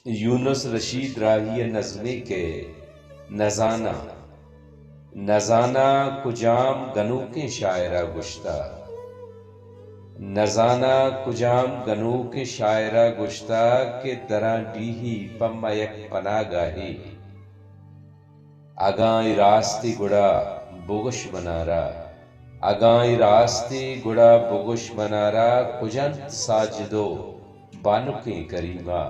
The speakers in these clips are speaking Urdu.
یونس رشید راہی نظمی کے نزانہ نزانہ کجام گنو کے شاعرہ گشتہ نزانہ کجام گنو کے شاعرہ گشتہ کہ دراں ڈیہی پم یک پناہ گاہی اگائیں راستی گڑا بگش منارا اگائیں راستی گڑا بگش منارا کجنت ساجدو بانکیں کریمہ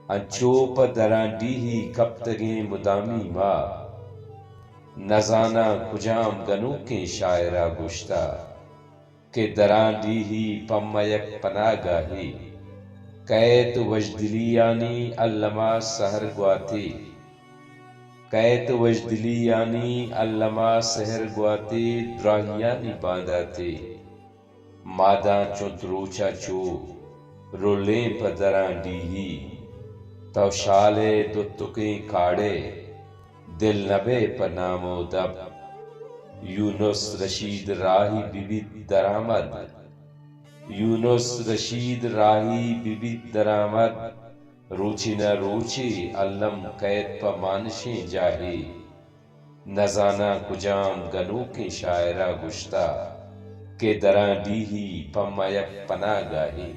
انچوپ دراں ڈیہی کپتگیں مدامی ماں نزانہ کجام گنو کے شاعرہ گشتہ کہ دراں ڈیہی پم یک پناہ گاہی قیت وجدلیانی علمہ سحر گواتی قیت وجدلیانی علمہ سحر گواتی دراہیانی بانداتی ماداں چونت روچا چو رولیں پدراں ڈیہی تو شالے دتکیں کاڑے دل نبے پنام و دب یونس رشید راہی بیبی درآمد یونس رشید راہی بیبی درآمد روچی نہ روچی علم قید پا مانشیں جاہی نزانہ کجام گنو کے شاعرہ گشتہ کہ دراں ڈیہی پم یک پناہ گاہی